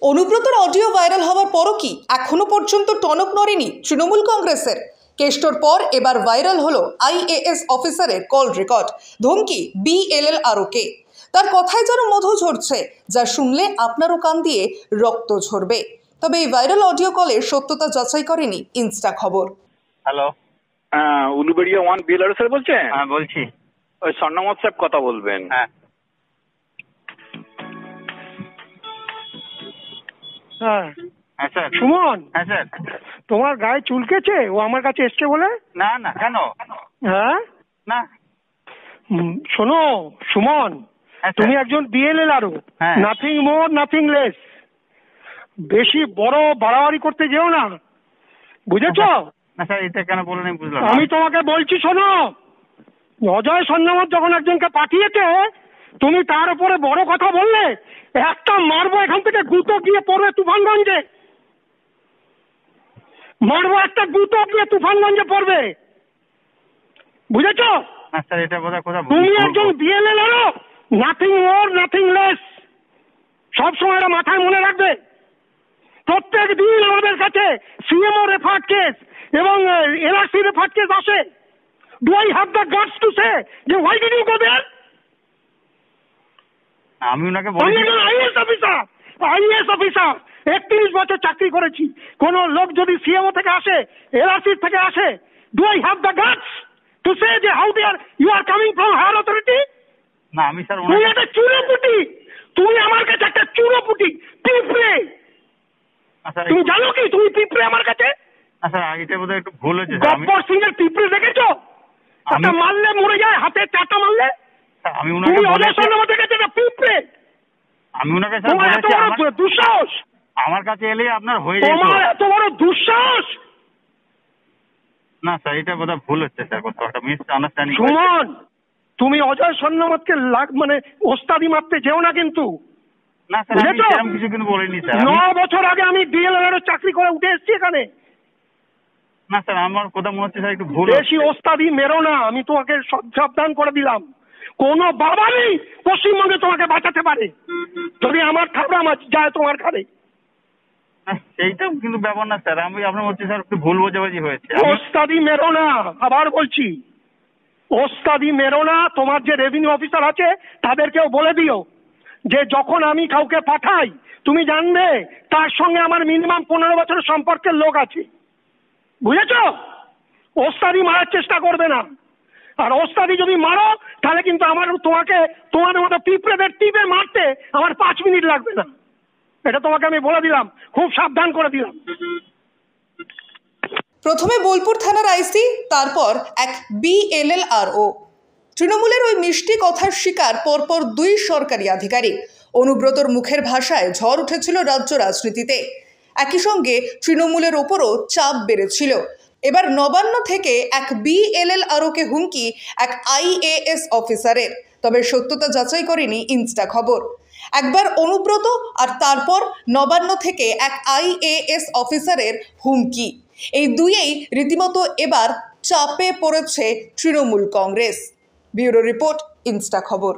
অনুব্রতর audio viral হওয়ার পরও কি এখনো পর্যন্ত টনক নড়েনি তৃণমূল কংগ্রেসের? কেষ্টর পর এবার ভাইরাল হলো আইএএস অফিসারের কল রেকর্ড, ধমকি বিএলএলআরওকে। তার কথায় যেন মধু ঝরছে, যা শুনলে আপনারও কান দিয়ে রক্ত ঝরবে। তবে এই ভাইরাল অডিও কলের সত্যতা যাচাই করেনি ইনস্টা খবর। হ্যালো, উলুবেড়িয়া 1 বিএলআর স্যার বলছেন? হ্যাঁ বলছি। ওই স্বর্ণমত সাহেব কথা বলবেন। হ্যাঁ হ্যাঁ হ্যাঁ স্যার। সুমন, হ্যাঁ স্যার। তোমার গায়ে চুলকেছে ও আমার কাছে এসছে বলে? না না, কেন? হ্যাঁ না। শোনো সুমন, হ্যাঁ, তুমি স্যার। একজন বিএলএলআরও, হ্যাঁ। Nothing more nothing less. বেশি বড় বাড়াবাড়ি করতে যেও না, বুঝেছো? না স্যার, এটা কেন বললেন আমি বুঝলাম না। আমি তোমাকে বলছি শোনো, অজয় সন্ন্যামত যখন একজনকে পাঠিয়েছে তুমি তার উপরে বড় কথা বললে, একটা মারবো এখান থেকে, গুঁতো গিয়ে পড়বে তুফানগঞ্জে। মারবো একটা গুঁতো গিয়ে তুফানগঞ্জে পড়বে, বুঝেছো? না স্যার, এটা বোধহয় কোথাও তুমি একজন BLLRO, nothing more nothing less. সবসময় এটা মাথায় মনে রাখবে। প্রত্যেক দিন আমাদের কাছে সিএমও রেফার্ড কেস এবং এনআরসি রেফার্ড কেস আসে। Do I have the guts to say যে হোয়াই ডিড ইউ গো দেয়ার? আমি ওনাকে বলি আইএএস অফিসার, 31 বছর চাকরি করেছি। কোন লোক যদি সিএমও থেকে আসে, এলআরসি থেকে আসে, do I have the guts to say যে how they are you are coming from higher authority? না, আমি স্যার তুই একটা চুরোপুটি, তুই আমার কাছে একটা চুরোপুটি, পিঁপড়ে। তুমি জানো কি তুমি পিঁপড়ে আমার কাছে? না স্যার, এটা বোধহয় একটু ভুল হয়েছে স্যার। গব্বর সিং এর পিঁপড়ে দেখেছো? একটা মারলে মরে যায়, হাতে চাটা মারলে। আমি তুমি ওনাকে অজয় সন্ন্যামত দেখেছো না পিঁপড়ে? আমি ওনাকে স্যার তোমার এত বলেছি বড় দুঃসাহস, আমার কাছে এলে আপনার হয়ে যেত। তোমার এত বড় দুঃসাহস। না স্যার, এটা বোধহয় ভুল হচ্ছে স্যার, কোথাও একটা মিস আন্ডারস্ট্যান্ডিং। সুমন, তুমি অজয় সন্ন্যামতকে মানে ওস্তাদি মারতে যেও না কিন্তু। না স্যার, আমি সেরকম কিছু কিন্তু বলিনি স্যার। 9 বছর আগে আমি ডিএলএর চাকরি করে উঠে এসেছি এখানে। না স্যার, আমার কোথাও মনে হচ্ছে স্যার একটু ভুল বেশি ওস্তাদি মেরো না, আমি তোমাকে সাবধান করে দিলাম। কোনো বাবা নেই পশ্চিমবঙ্গে তোমাকে বাঁচাতে পারে যদি আমার থাবড়া মাছ যায় তোমার ঘরে। সেইটা কিন্তু ব্যাপার না স্যার, আমি আপনার হচ্ছে স্যার একটু ভুল বোঝাবুঝি হয়েছে। ওস্তাদি মেরো না, আবার বলছি ওস্তাদি মেরো না। তোমার যে রেভিনিউ অফিসার আছে তাদেরকেও বলে দিও যে যখন আমি কাউকে পাঠাই তুমি জানবে তার সঙ্গে আমার মিনিমাম 15 বছরের সম্পর্কের লোক আছে, বুঝেছো? ওস্তাদি মারার চেষ্টা করবে না, আর ওস্তাদি যদি মারো তাহলে কিন্তু তোমাকে তোমাদের মতো পিঁপড়েদের টিপে মারতে আমার 5 মিনিট লাগবে না। এটা তোমাকে আমি বলে দিলাম, খুব সাবধান করে দিলাম। প্রথমে বোলপুর থানার আইসি, তারপর এক বিএলএলআরও। তৃণমূলের ওই মিষ্টি কথার শিকার পরপর 2 সরকারি আধিকারিক। অনুব্রতর মুখের ভাষায় ঝড় উঠেছিল রাজ্য রাজনীতিতে। একই সঙ্গে তৃণমূলের ওপরও চাপ বেড়েছিল। এবার নবান্ন থেকে এক বিএলএলআরওকে হুমকি এক আইএএস অফিসারের। তবে সত্যতা যাচাই করেনি ইনস্টা খবর। একবার অনুব্রত আর তারপর নবান্ন থেকে এক আইএএস অফিসারের হুমকি। এই দুইয়েই রীতিমতো এবার চাপে পড়েছে Trinamool Congress. Bureau report, Insta খবর।